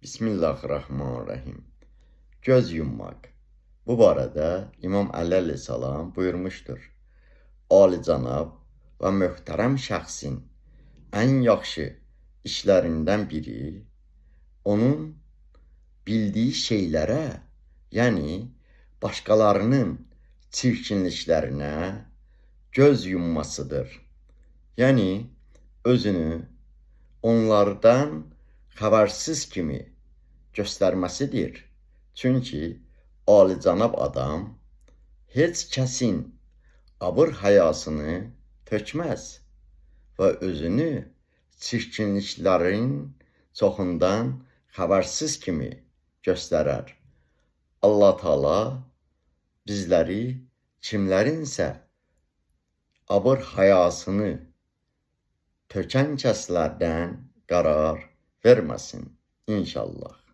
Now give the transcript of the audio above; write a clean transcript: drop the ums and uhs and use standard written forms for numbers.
Bismillahirrahmanirrahim. Göz yummaq. Bu barədə İmam Əli əleyhissalam buyurmuşdur. Alicənab və möhtərəm şəxsin ən yaxşı işlərindən biri onun bildiyi şeylərə, yəni başqalarının çirkinliklərinə göz yummasıdır. Yəni özünü onlardan xəbərsiz kimi göstərməsidir. Çünki alicənab adam heç kəsin abır həyasını tökməz və özünü çirkinliklərin çoxundan xəbərsiz kimi göstərər. Allah Taala bizləri kimlərinsə abır həyasını tökən kəslərdən qərar verməsin inşallah.